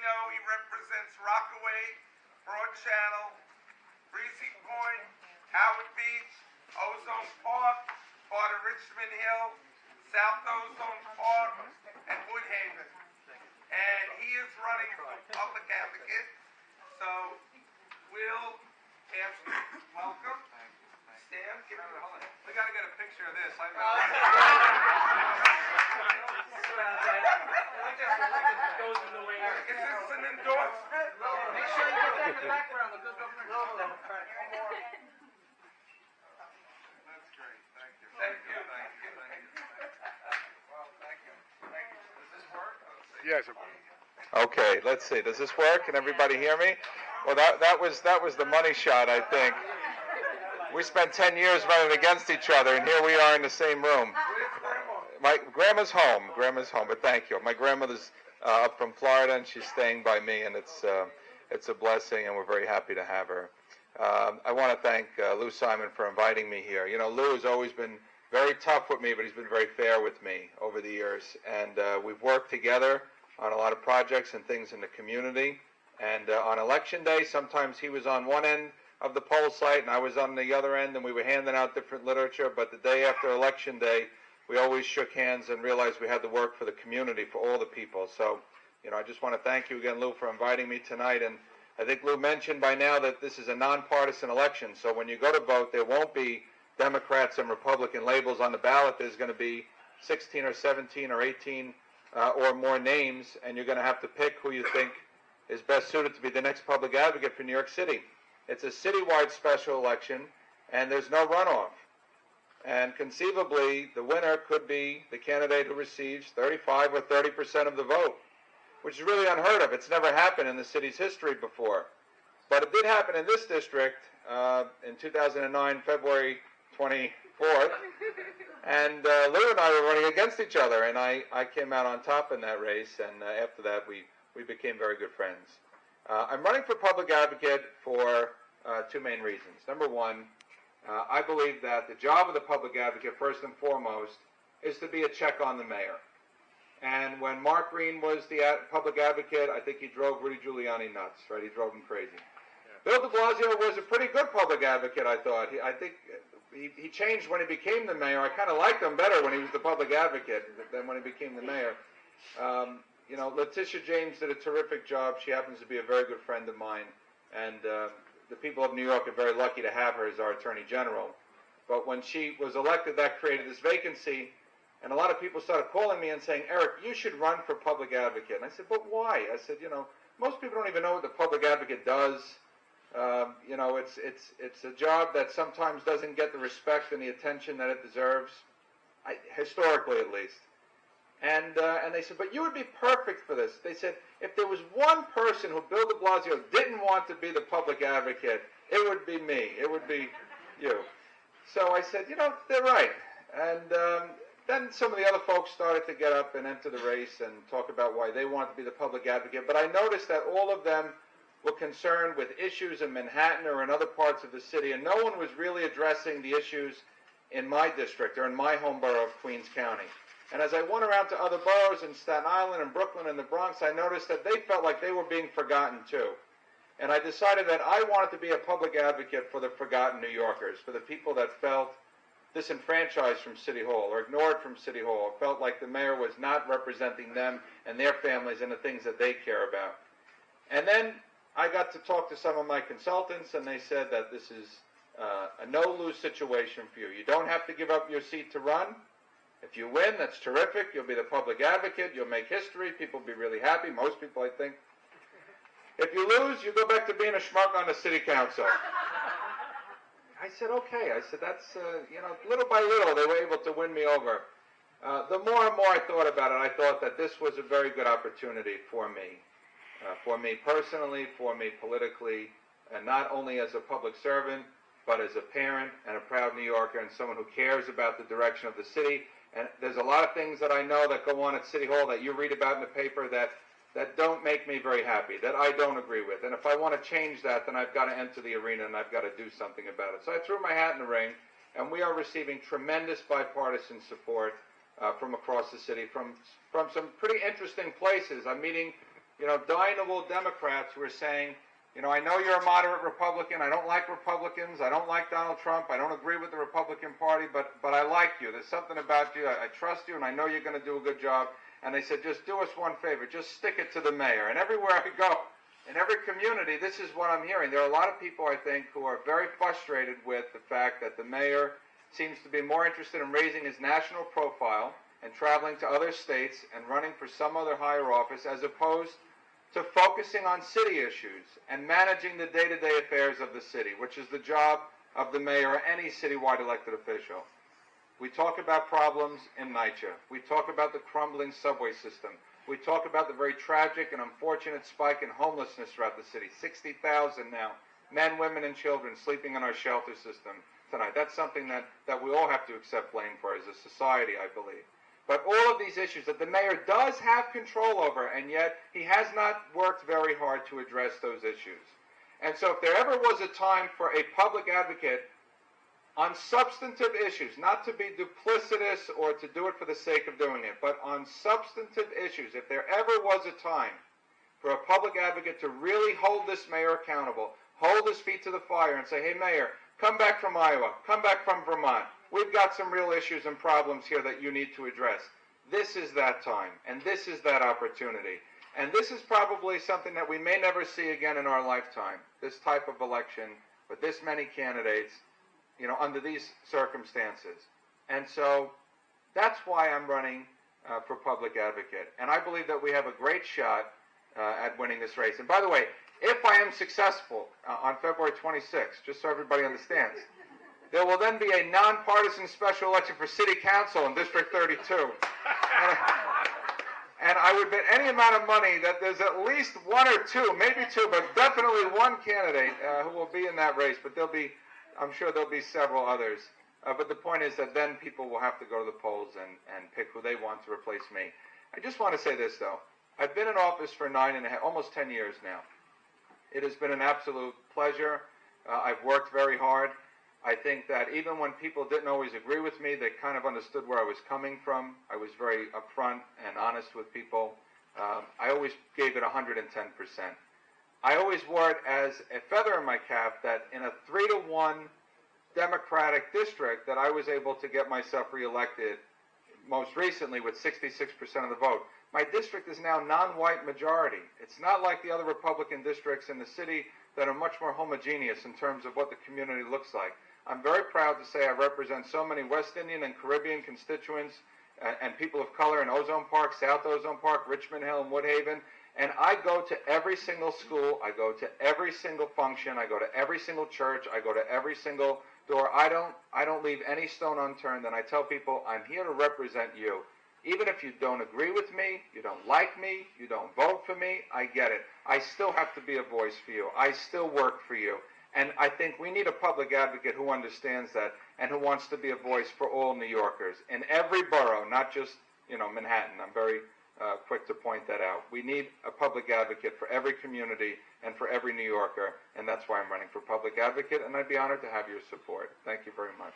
know, he represents Rockaway, Broad Channel, Breezy Point, Howard Beach, Ozone Park, part of Richmond Hill, South Ozone Park, and Woodhaven. And he is running for public advocate. So we'll ask you, welcome. Stan, give me hold on. We got to get a picture of this. Is this an endorsement? Make sure you get that in the background. The good governor. That's great. Thank you. Thank you. Thank you. Thank you. Well, thank you. Thank you. Does this work? Yes. Okay, let's see. Does this work? Can everybody hear me? Well, that was the money shot, I think. We spent 10 years running against each other, and here we are in the same room. My grandma's home. Grandma's home, but thank you. My grandmother's up from Florida, and she's staying by me, and it's a blessing, and we're very happy to have her. I want to thank Lou Simon for inviting me here. You know, Lou has always been very tough with me, but he's been very fair with me over the years, and we've worked together on a lot of projects and things in the community. And on election day, sometimes he was on one end of the poll site and I was on the other end, and we were handing out different literature. But the day after election day, we always shook hands and realized we had to work for the community, for all the people. So, you know, I just want to thank you again, Lou, for inviting me tonight. And I think Lou mentioned by now that this is a nonpartisan election. So when you go to vote, there won't be Democrats and Republican labels on the ballot. There's going to be 16 or 17 or 18 or more names, and you're going to have to pick who you think is best suited to be the next public advocate for New York City. It's a citywide special election, and there's no runoff. And conceivably, the winner could be the candidate who receives 35 or 30% of the vote, which is really unheard of. It's never happened in the city's history before. But it did happen in this district in 2009, February 24th. And Lou and I were running against each other, and I came out on top in that race, and after that we became very good friends. I'm running for public advocate for two main reasons. Number one, I believe that the job of the public advocate, first and foremost, is to be a check on the mayor. And when Mark Green was the public advocate, I think he drove Rudy Giuliani nuts, right? He drove him crazy. Yeah. Bill de Blasio was a pretty good public advocate, I thought. I think he changed when he became the mayor. I kind of liked him better when he was the public advocate than when he became the mayor. You know, Letitia James did a terrific job. She happens to be a very good friend of mine. And the people of New York are very lucky to have her as our Attorney General. But when she was elected, that created this vacancy. And a lot of people started calling me and saying, Eric, you should run for public advocate. And I said, but why? I said, you know, most people don't even know what the public advocate does. You know, it's a job that sometimes doesn't get the respect and the attention that it deserves, historically at least. And they said, but you would be perfect for this. They said, if there was one person who Bill de Blasio didn't want to be the public advocate, it would be me. It would be you. So I said, you know, they're right. And then some of the other folks started to get up and enter the race and talk about why they wanted to be the public advocate. But I noticed that all of them were concerned with issues in Manhattan or in other parts of the city, and no one was really addressing the issues in my district or in my home borough of Queens County. And as I went around to other boroughs in Staten Island and Brooklyn and the Bronx, I noticed that they felt like they were being forgotten too. And I decided that I wanted to be a public advocate for the forgotten New Yorkers, for the people that felt disenfranchised from City Hall or ignored from City Hall, or felt like the mayor was not representing them and their families and the things that they care about. And then I got to talk to some of my consultants, and they said that this is a no-lose situation for you. You don't have to give up your seat to run. If you win, that's terrific. You'll be the public advocate. You'll make history. People will be really happy. Most people, I think. If you lose, you go back to being a schmuck on the city council. I said, okay. I said, that's, you know, little by little, they were able to win me over. The more and more I thought about it, I thought that this was a very good opportunity for me personally, for me politically, and not only as a public servant, but as a parent and a proud New Yorker and someone who cares about the direction of the city. And there's a lot of things that I know that go on at City Hall that you read about in the paper that don't make me very happy, that I don't agree with. And if I want to change that, then I've got to enter the arena and I've got to do something about it. So I threw my hat in the ring, and we are receiving tremendous bipartisan support from across the city, from some pretty interesting places. I'm meeting dying-to-wool Democrats who are saying, I know you're a moderate Republican. I don't like Republicans. I don't like Donald Trump. I don't agree with the Republican Party, but I like you. There's something about you. I trust you, and I know you're going to do a good job. And they said, just do us one favor. Just stick it to the mayor. And everywhere I go, in every community, this is what I'm hearing. There are a lot of people, I think, who are very frustrated with the fact that the mayor seems to be more interested in raising his national profile and traveling to other states and running for some other higher office as opposed to focusing on city issues and managing the day-to-day affairs of the city, which is the job of the mayor or any citywide elected official. We talk about problems in NYCHA. We talk about the crumbling subway system. We talk about the very tragic and unfortunate spike in homelessness throughout the city. 60,000 now, men, women, and children sleeping in our shelter system tonight. That's something that we all have to accept blame for as a society, I believe. But all of these issues that the mayor does have control over, and yet he has not worked very hard to address those issues. And so if there ever was a time for a public advocate on substantive issues, not to be duplicitous or to do it for the sake of doing it, but on substantive issues, if there ever was a time for a public advocate to really hold this mayor accountable, hold his feet to the fire and say, hey, mayor, come back from Iowa, come back from Vermont. We've got some real issues and problems here that you need to address. This is that time, and this is that opportunity. And this is probably something that we may never see again in our lifetime, this type of election with this many candidates, under these circumstances. And so that's why I'm running for public advocate. And I believe that we have a great shot at winning this race. And by the way, if I am successful on February 26th, just so everybody understands, there will then be a nonpartisan special election for city council in District 32. And I would bet any amount of money that there's at least one or two, maybe two, but definitely one candidate who will be in that race. But I'm sure there'll be several others. But the point is that then people will have to go to the polls and pick who they want to replace me. I just want to say this, though. I've been in office for almost 10 years now. It has been an absolute pleasure. I've worked very hard. I think that even when people didn't always agree with me, they kind of understood where I was coming from. I was very upfront and honest with people. I always gave it 110%. I always wore it as a feather in my cap that in a 3-to-1 Democratic district that I was able to get myself reelected most recently with 66% of the vote. My district is now non-white majority. It's not like the other Republican districts in the city that are much more homogeneous in terms of what the community looks like. I'm very proud to say I represent so many West Indian and Caribbean constituents and people of color in Ozone Park, South Ozone Park, Richmond Hill, and Woodhaven. And I go to every single school. I go to every single function. I go to every single church. I go to every single door. I don't leave any stone unturned. And I tell people, I'm here to represent you. Even if you don't agree with me, you don't like me, you don't vote for me, I get it. I still have to be a voice for you. I still work for you. And I think we need a public advocate who understands that and who wants to be a voice for all New Yorkers in every borough, not just, Manhattan. I'm very quick to point that out. We need a public advocate for every community and for every New Yorker, and that's why I'm running for public advocate, and I'd be honored to have your support. Thank you very much.